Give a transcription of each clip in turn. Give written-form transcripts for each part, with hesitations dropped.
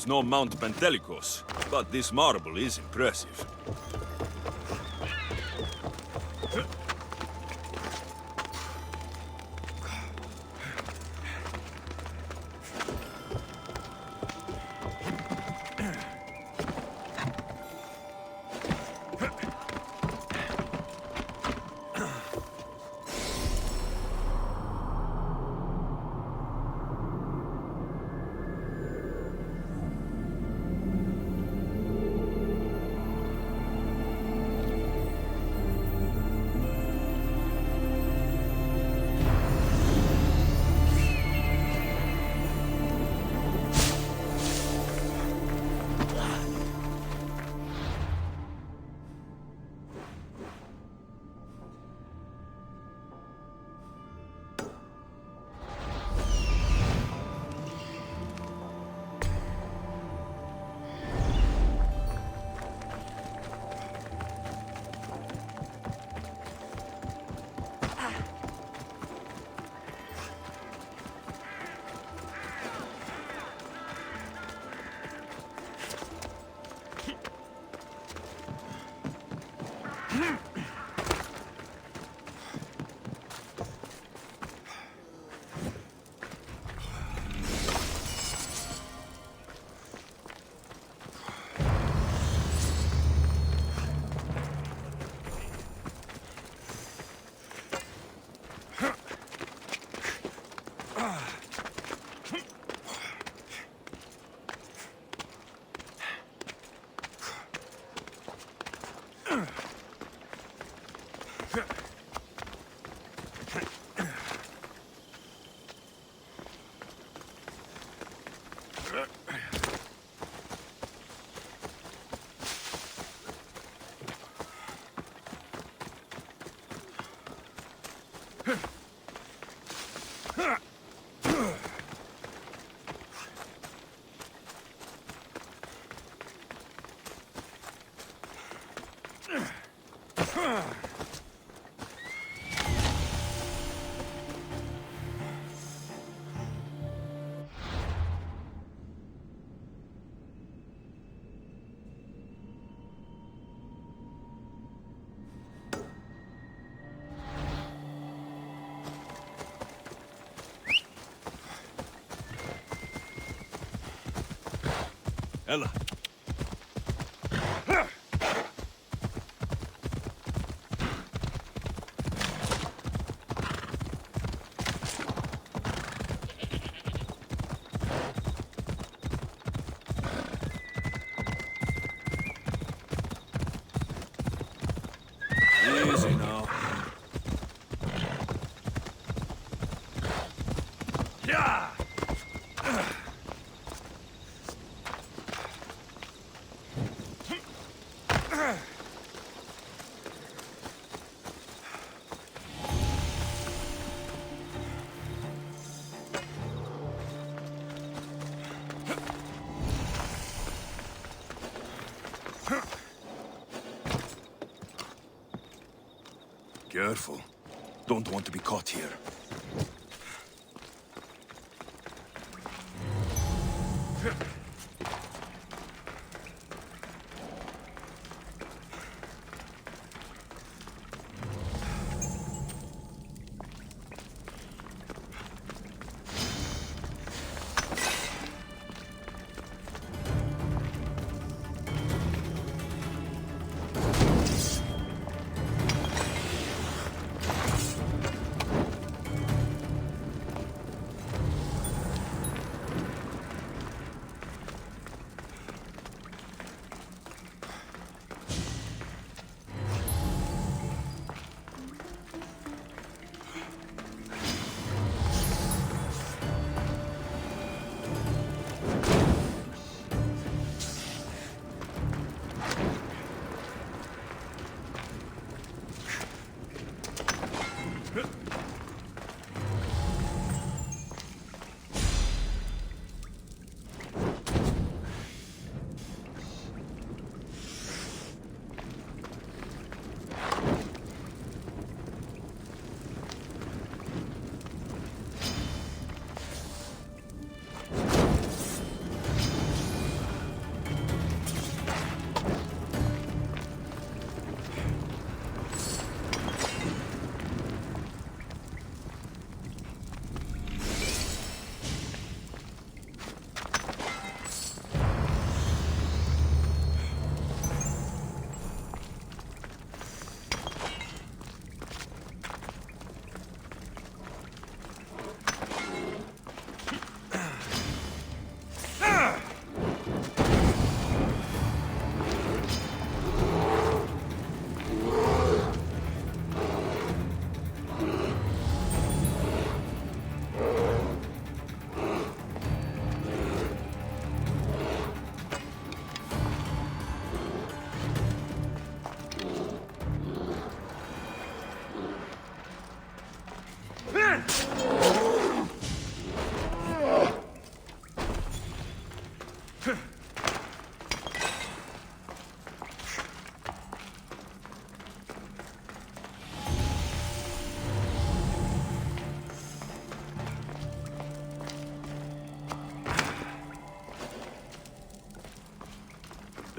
It's no Mount Pentelicos, but this marble is impressive. Ella. Easy now. Yeah! Careful. Don't want to be caught here.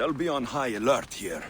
They'll be on high alert here.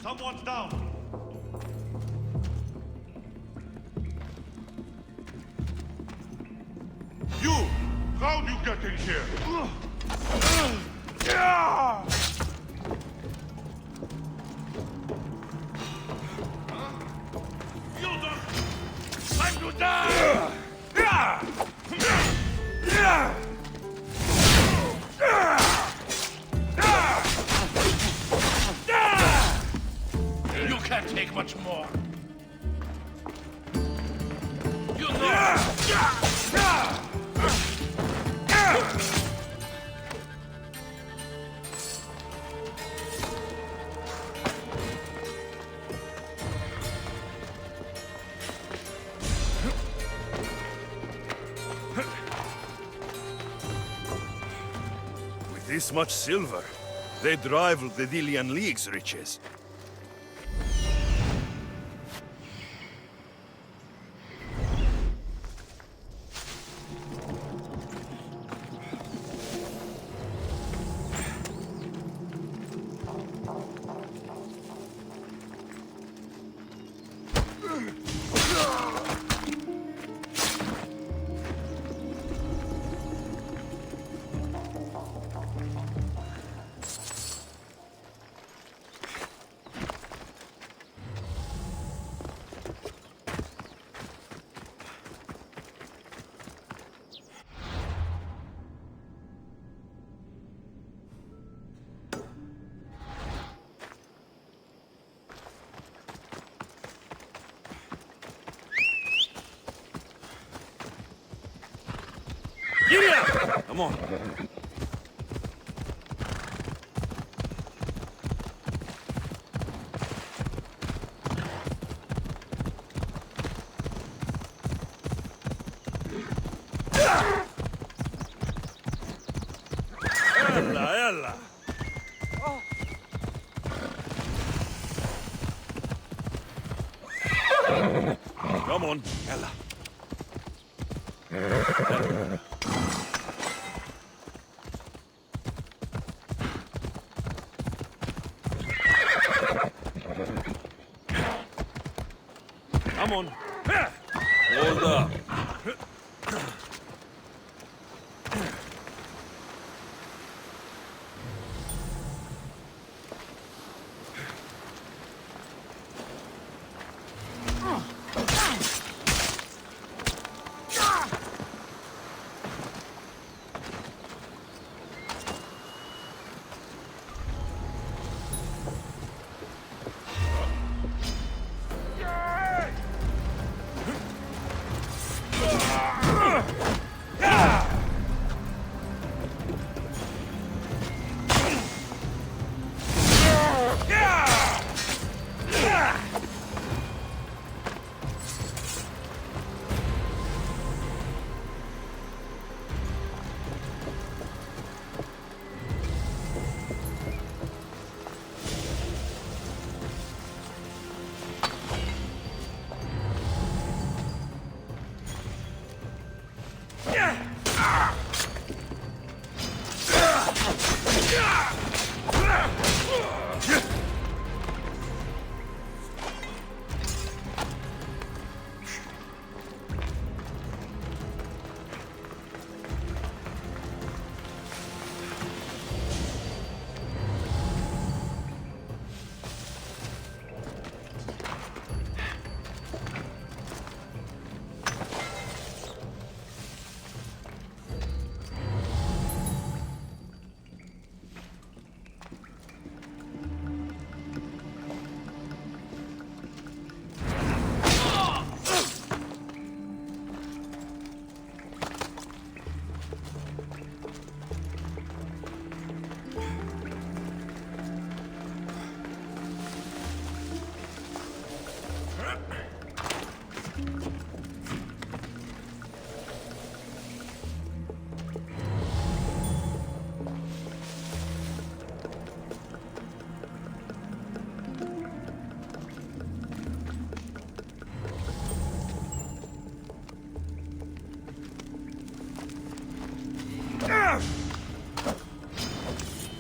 Someone's down. You! How'd you get in here? You don't... Time to die! You can't take much more. You know. With this much silver, they'd rival the Dillian League's riches. Giddy up! Come on. Ella, ella! Come on, Ella. Come on. Hold up.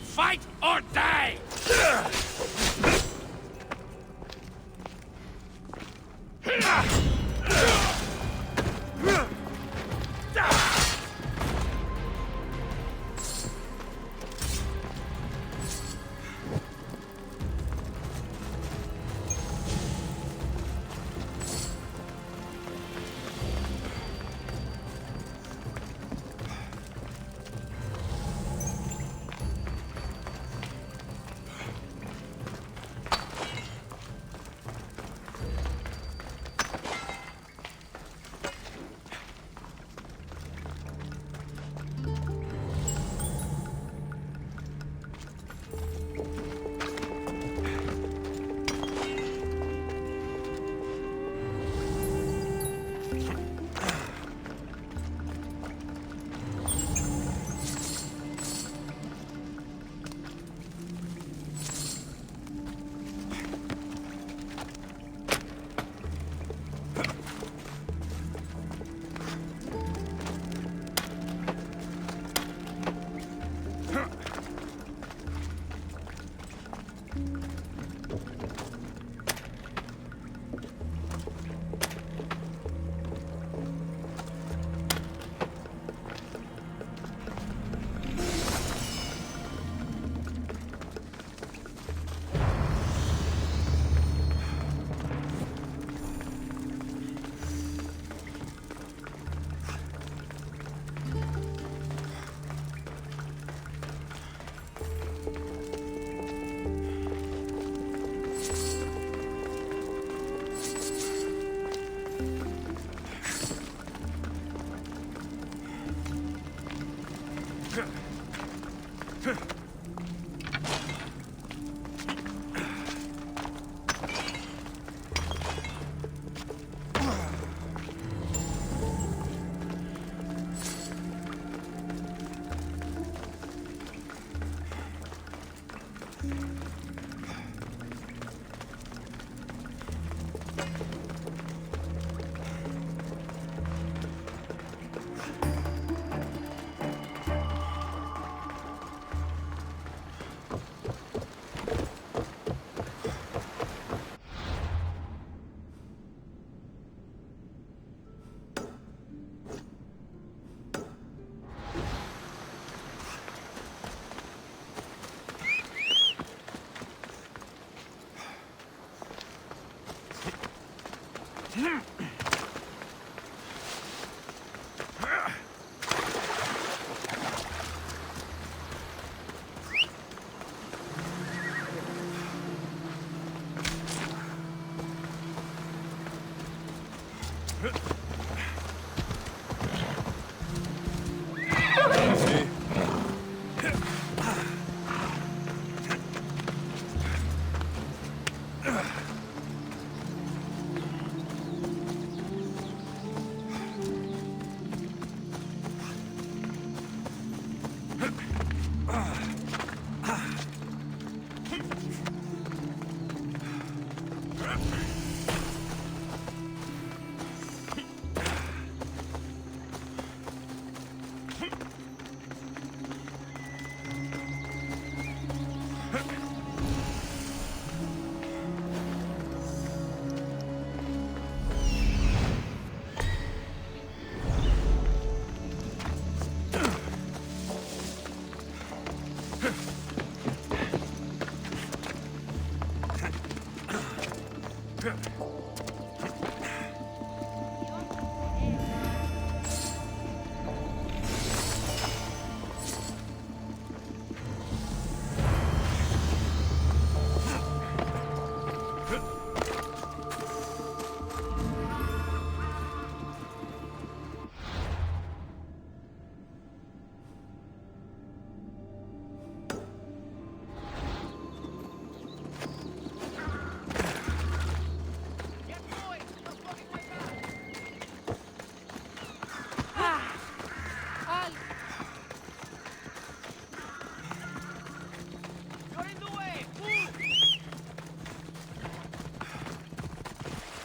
Fight or die!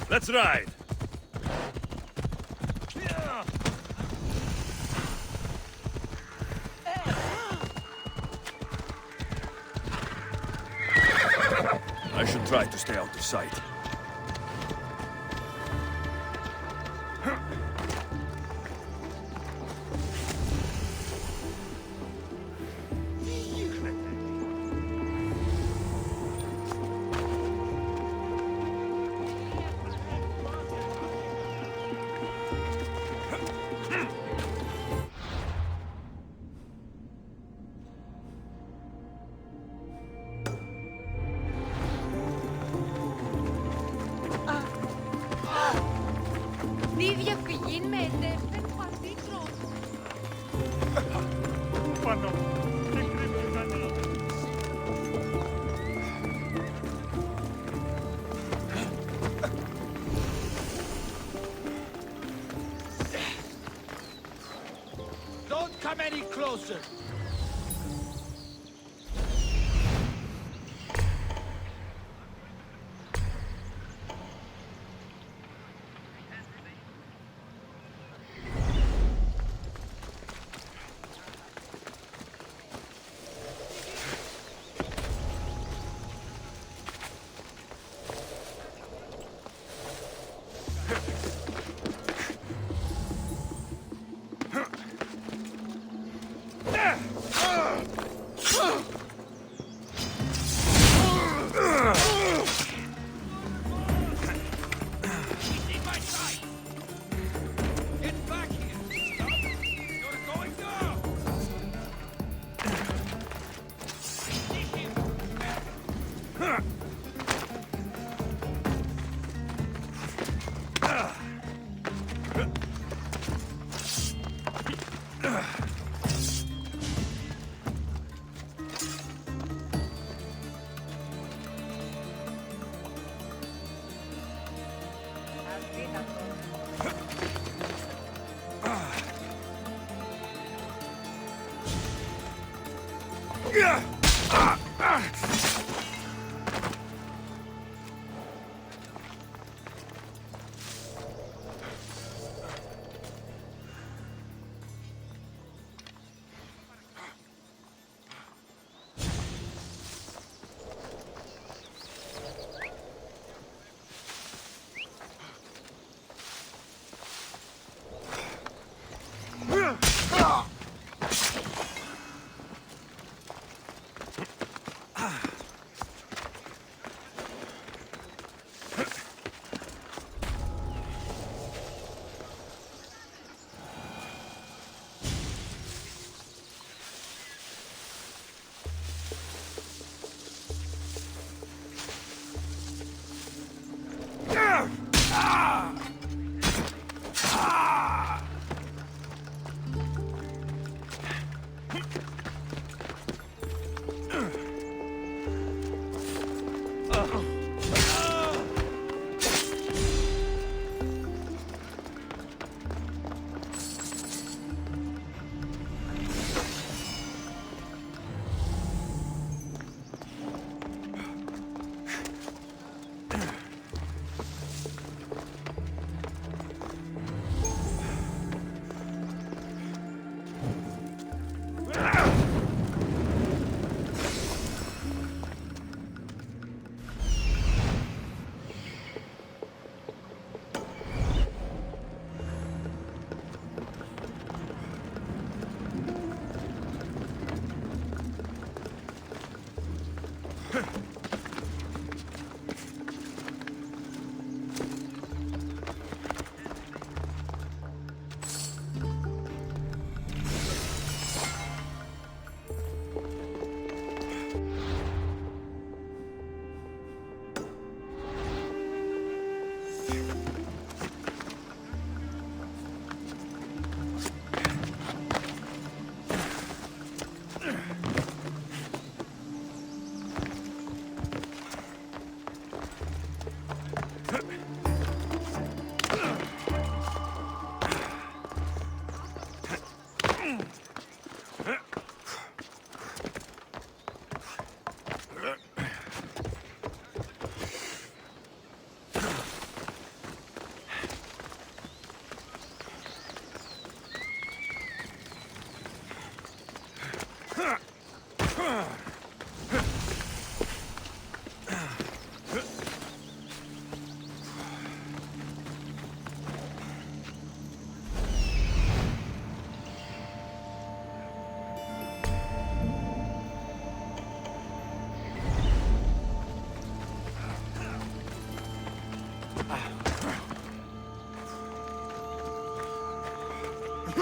Let's ride! I should try to stay out of sight. Livia Quillin mette per quanti troppo. Don't come any closer.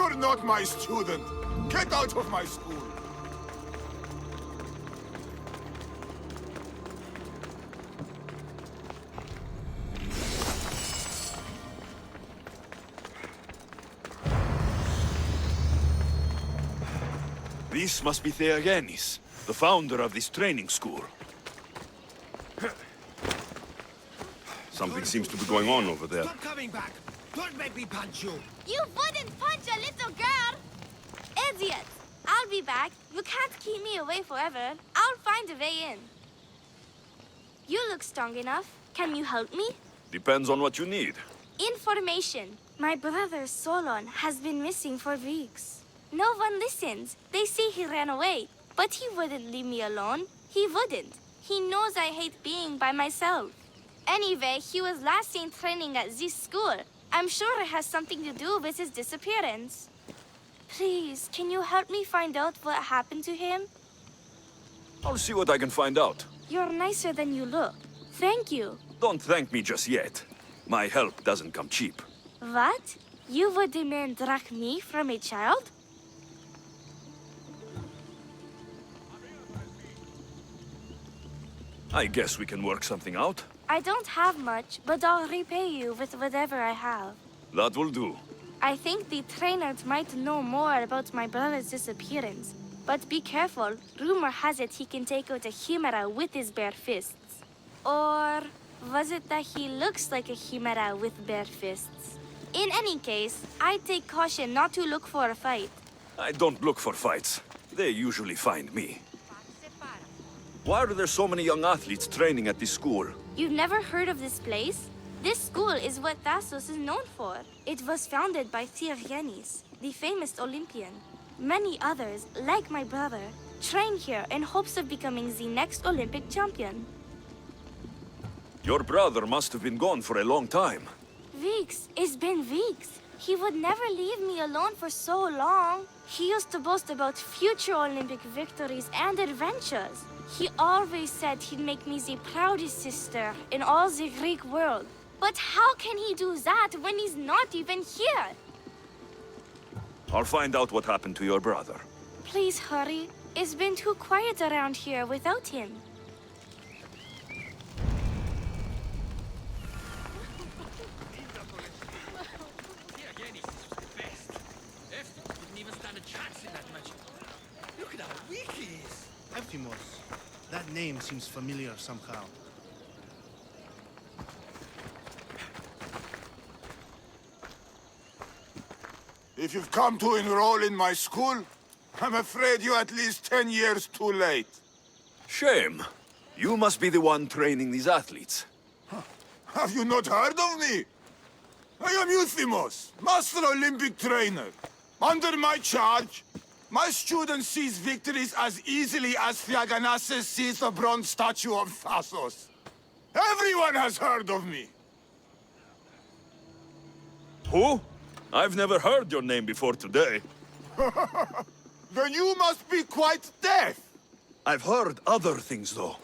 You're not my student. Get out of my school. This must be Theogenes, the founder of this training school. Something seems to be going on over there. Stop coming back! Don't make me punch you! You wouldn't punch a little girl! Idiot! I'll be back. You can't keep me away forever. I'll find a way in. You look strong enough. Can you help me? Depends on what you need. Information. My brother Solon has been missing for weeks. No one listens. They say he ran away. But he wouldn't leave me alone. He wouldn't. He knows I hate being by myself. Anyway, he was last seen training at this school. I'm sure it has something to do with his disappearance. Please, can you help me find out what happened to him? I'll see what I can find out. You're nicer than you look. Thank you. Don't thank me just yet. My help doesn't come cheap. What? You would demand drachmi from a child? I guess we can work something out. I don't have much, but I'll repay you with whatever I have. That will do. I think the trainers might know more about my brother's disappearance. But be careful. Rumor has it he can take out a chimera with his bare fists. Or was it that he looks like a chimera with bare fists? In any case, I'd take caution not to look for a fight. I don't look for fights. They usually find me. Why are there so many young athletes training at this school? You've never heard of this place? This school is what Thassos is known for. It was founded by Theogenes, the famous Olympian. Many others, like my brother, train here in hopes of becoming the next Olympic champion. Your brother must have been gone for a long time. Weeks. It's been weeks. He would never leave me alone for so long. He used to boast about future Olympic victories and adventures. He always said he'd make me the proudest sister in all the Greek world. But how can he do that when he's not even here? I'll find out what happened to your brother. Please hurry. It's been too quiet around here without him. Theogenes is the best. Eftimos didn't even stand a chance in that match. Look at how weak he is. Eftimos. That name seems familiar somehow. If you've come to enroll in my school, I'm afraid you're at least 10 years too late. Shame. You must be the one training these athletes. Have you not heard of me? I am Euthymos, Master Olympic Trainer. Under my charge, my students seize victories as easily as Theogenes sees the bronze statue of Thassos. Everyone has heard of me. Who? I've never heard your name before today. Then you must be quite deaf. I've heard other things, though.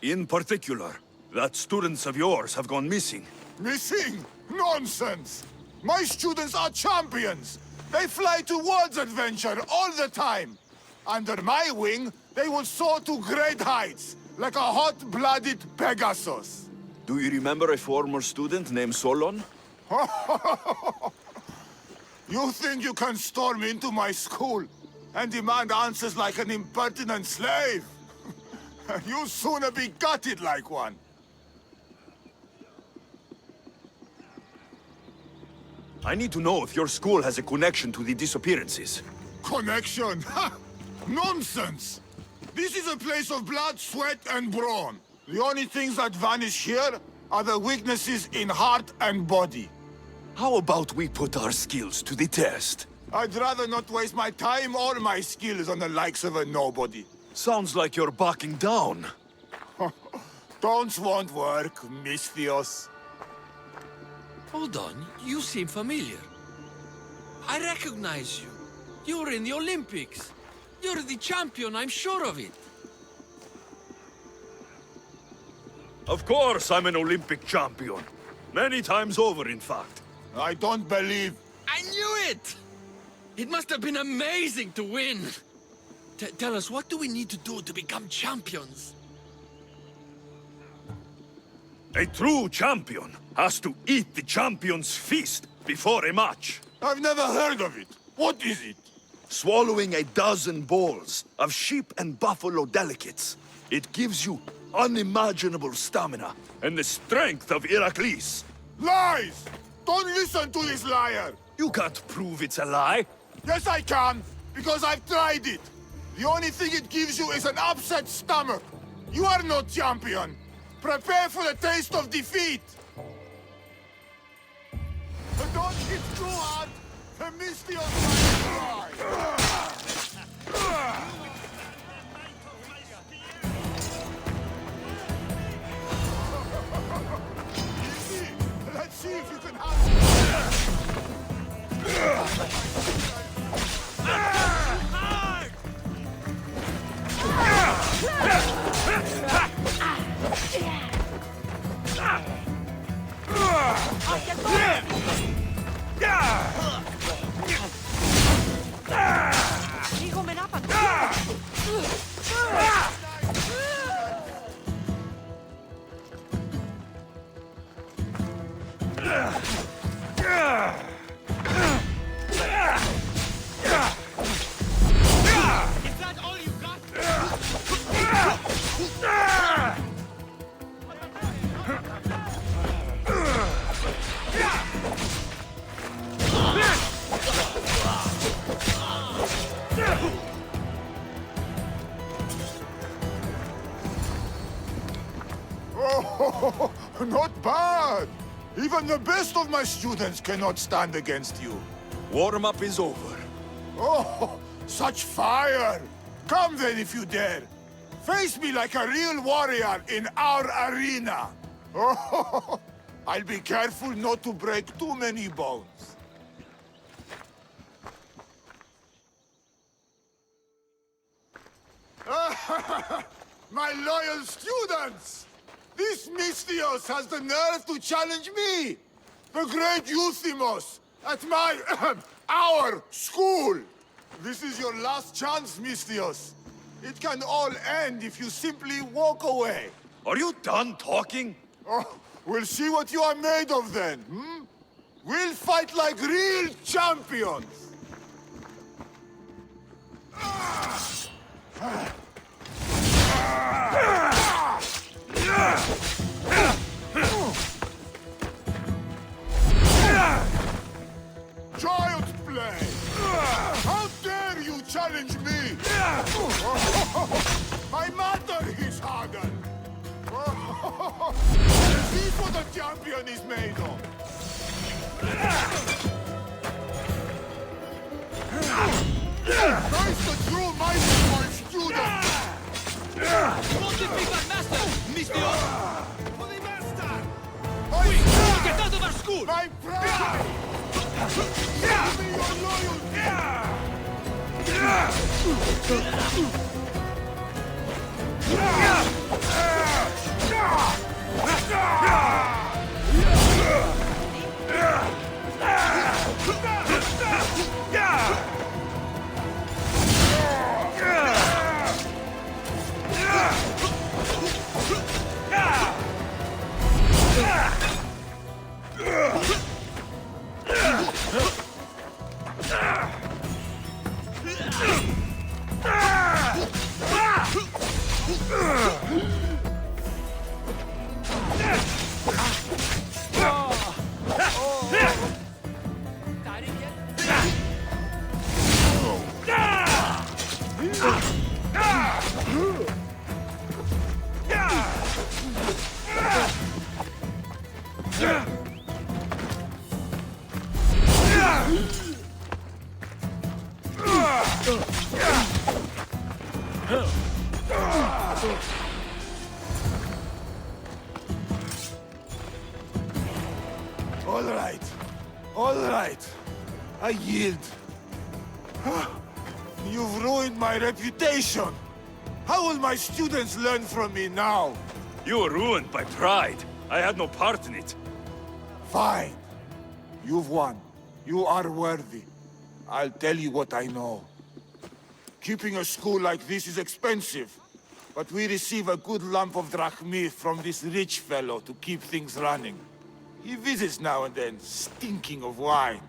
In particular, that students of yours have gone missing. Missing? Nonsense! My students are champions! They fly towards adventure all the time! Under my wing, they will soar to great heights, like a hot-blooded Pegasus. Do you remember a former student named Solon? You think you can storm into my school and demand answers like an impertinent slave? You'll sooner be gutted like one. I need to know if your school has a connection to the disappearances. Connection? Ha! Nonsense! This is a place of blood, sweat, and brawn. The only things that vanish here are the weaknesses in heart and body. How about we put our skills to the test? I'd rather not waste my time or my skills on the likes of a nobody. Sounds like you're backing down. Don't won't work, Misthios. Hold on, you seem familiar. I recognize you. You're in the Olympics. You're the champion, I'm sure of it. Of course I'm an Olympic champion. Many times over, in fact. I don't believe... I knew it! It must have been amazing to win! Tell us, what do we need to do to become champions? A true champion has to eat the champion's feast before a match. I've never heard of it. What is it? Swallowing a dozen bowls of sheep and buffalo delicates. It gives you unimaginable stamina and the strength of Heracles. Lies! Don't listen to this liar! You can't prove it's a lie. Yes, I can, because I've tried it. The only thing it gives you is an upset stomach. You are no champion. Prepare for the taste of defeat. But don't hit too hard. The Misthios might cry. Easy. Let's see if you can handle Oh, not bad. Even the best of my students cannot stand against you. Warm-up is over. Oh, such fire! Come then if you dare. Face me like a real warrior in our arena. Oh, I'll be careful not to break too many bones. My loyal students! This Misthios has the nerve to challenge me! The great Euthymos! At my... our school! This is your last chance, Misthios. It can all end if you simply walk away. Are you done talking? Oh, we'll see what you are made of then, hmm? We'll fight like real champions! Child's play! How dare you challenge me? My mother is hardened! Is this what a champion is made of? Nice the true might of my students! Don't defeat our master, Misthios! Holy master! Get out of our school! My pride! Give me your loyalty! All right. I yield. You've ruined my reputation. How will my students learn from me now? You were ruined by pride. I had no part in it. Fine. You've won. You are worthy. I'll tell you what I know. Keeping a school like this is expensive, but we receive a good lump of drachmi from this rich fellow to keep things running. He visits now and then, stinking of wine,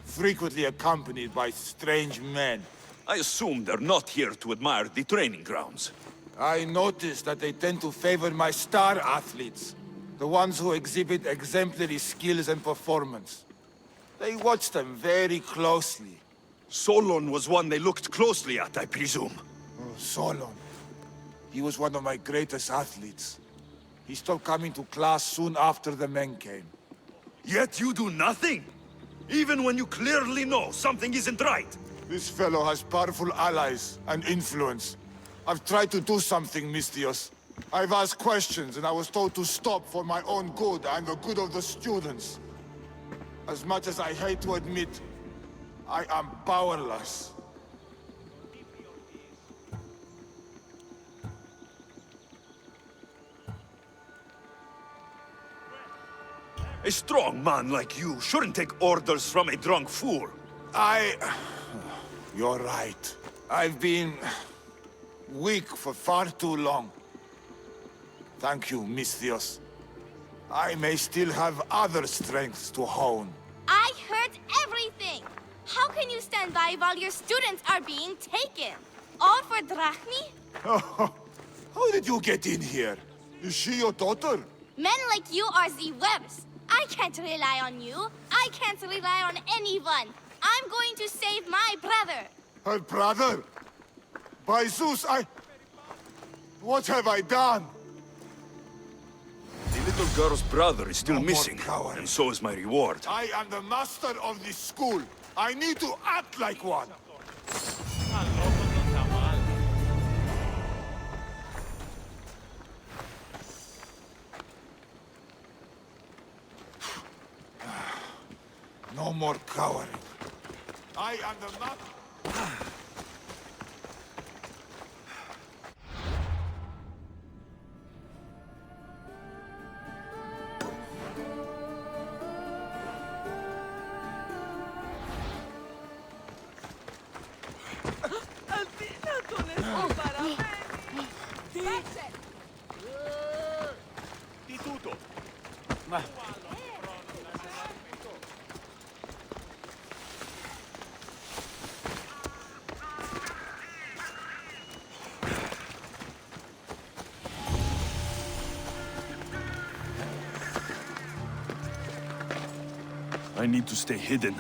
frequently accompanied by strange men. I assume they're not here to admire the training grounds. I noticed that they tend to favor my star athletes, the ones who exhibit exemplary skills and performance. They watch them very closely. Solon was one they looked closely at, I presume. Oh, Solon. He was one of my greatest athletes. He stopped coming to class soon after the men came. Yet you do nothing? Even when you clearly know something isn't right? This fellow has powerful allies and influence. I've tried to do something, Mistios. I've asked questions, and I was told to stop for my own good and the good of the students. As much as I hate to admit, I am powerless. A strong man like you shouldn't take orders from a drunk fool. You're right. I've been weak for far too long. Thank you, Mistios. I may still have other strengths to hone. I heard everything! How can you stand by while your students are being taken? All for drachmi? How did you get in here? Is she your daughter? Men like you are the webs. I can't rely on you. I can't rely on anyone. I'm going to save my brother. Her brother? By Zeus, what have I done? The little girl's brother is still No more missing, coward. and so is my reward. I am the master of this school. I need to act like one. No more cowering. I am the master. I need to stay hidden.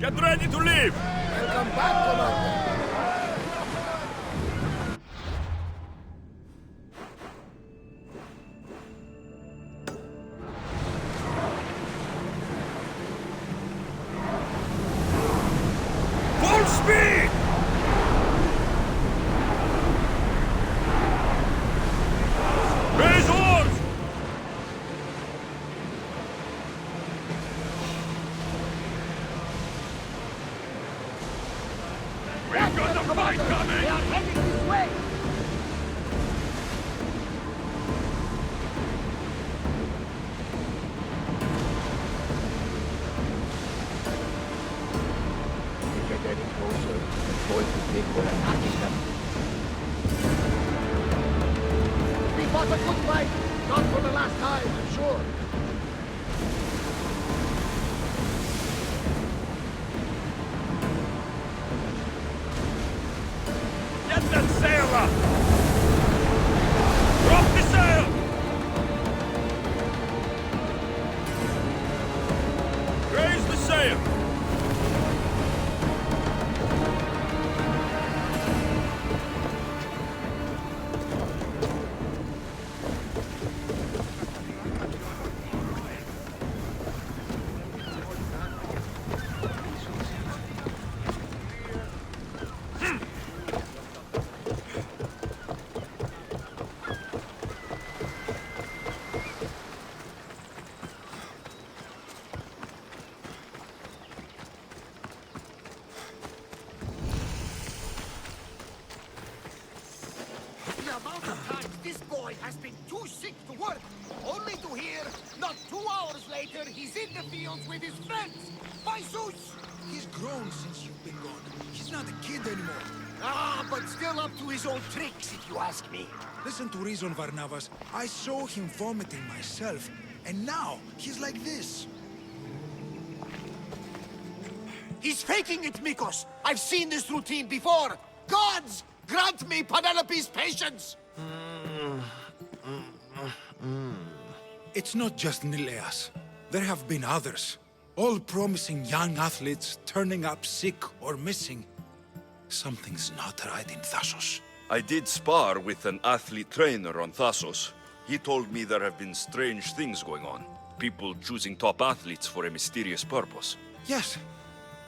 Get ready to leave! Welcome back, Commander. Full speed! Raise oars! We've got the fight coming! They are heading this way. If they get any closer, it's going to think we're attacking them. We fought a good fight. Not for the last time, I'm sure. Get that sail up! Drop the sail! Raise the sail! The amount of times this boy has been too sick to work, only to hear, not 2 hours later, he's in the fields with his friends. By Zeus! He's grown since you've been gone. He's not a kid anymore. Ah, but still up to his old tricks, if you ask me. Listen to reason, Varnavas. I saw him vomiting myself, and now he's like this. He's faking it, Mikos. I've seen this routine before. Gods, grant me Penelope's patience. It's not just Nileas. There have been others. All promising young athletes turning up sick or missing. Something's not right in Thassos. I did spar with an athlete trainer on Thassos. He told me there have been strange things going on. People choosing top athletes for a mysterious purpose. Yes.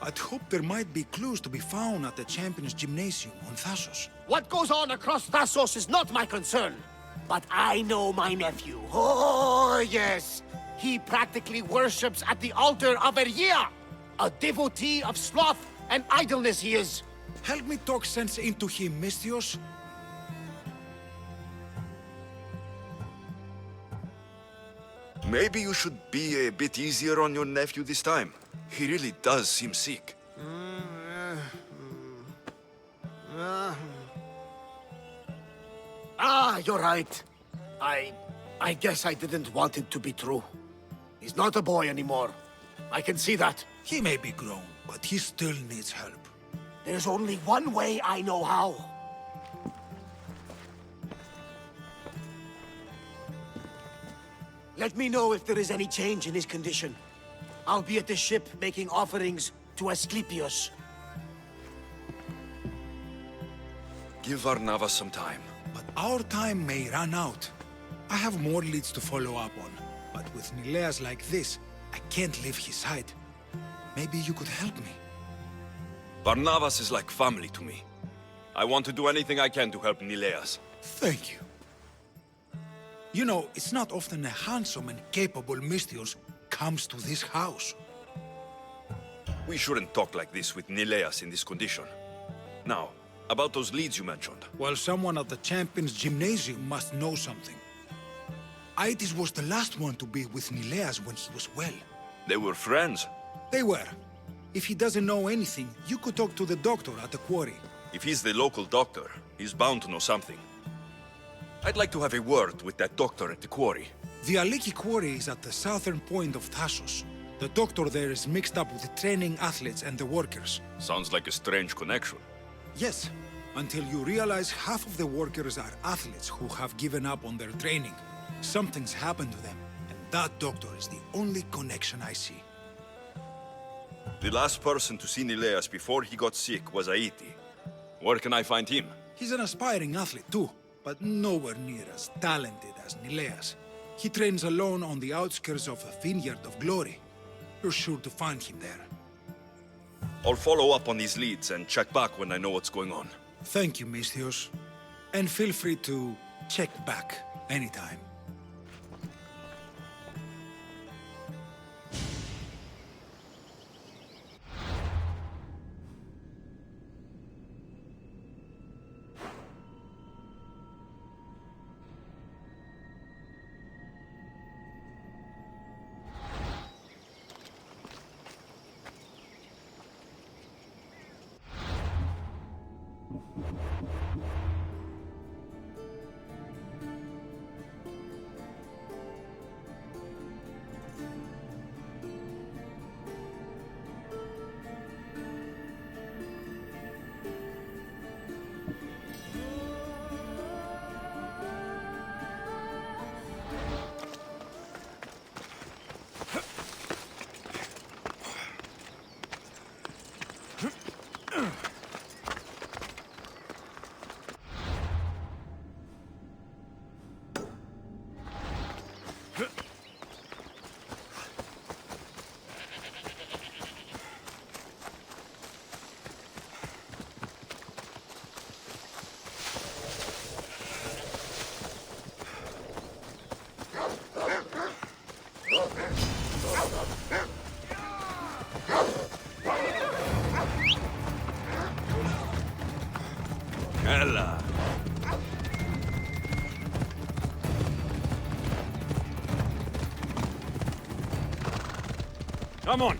I'd hope there might be clues to be found at the Champions Gymnasium on Thassos. What goes on across Thassos is not my concern. But I know my nephew. Oh, yes. He practically worships at the altar of Ergia. A devotee of sloth and idleness he is. Help me talk sense into him, Misthios. Maybe you should be a bit easier on your nephew this time. He really does seem sick. Ah, you're right. I guess I didn't want it to be true. He's not a boy anymore. I can see that. He may be grown, but he still needs help. There's only one way I know how. Let me know if there is any change in his condition. I'll be at the ship making offerings to Asclepius. Give Varnavas some time. But our time may run out. I have more leads to follow up on. But with Nileas like this, I can't leave his side. Maybe you could help me. Varnavas is like family to me. I want to do anything I can to help Nileas. Thank you. You know, it's not often a handsome and capable Misthios comes to this house. We shouldn't talk like this with Nileas in this condition. Now, about those leads you mentioned. Well, someone at the Champions Gymnasium must know something. Aitis was the last one to be with Nileas when he was well. They were friends. They were. If he doesn't know anything, you could talk to the doctor at the quarry. If he's the local doctor, he's bound to know something. I'd like to have a word with that doctor at the quarry. The Aliki quarry is at the southern point of Thassos. The doctor there is mixed up with the training athletes and the workers. Sounds like a strange connection. Yes, until you realize half of the workers are athletes who have given up on their training. Something's happened to them, and that doctor is the only connection I see. The last person to see Nileas before he got sick was Aiti. Where can I find him? He's an aspiring athlete too, but nowhere near as talented as Nileas. He trains alone on the outskirts of a vineyard of glory. You're sure to find him there. I'll follow up on these leads and check back when I know what's going on. Thank you, Misthios. And feel free to check back anytime. Hella. Come on.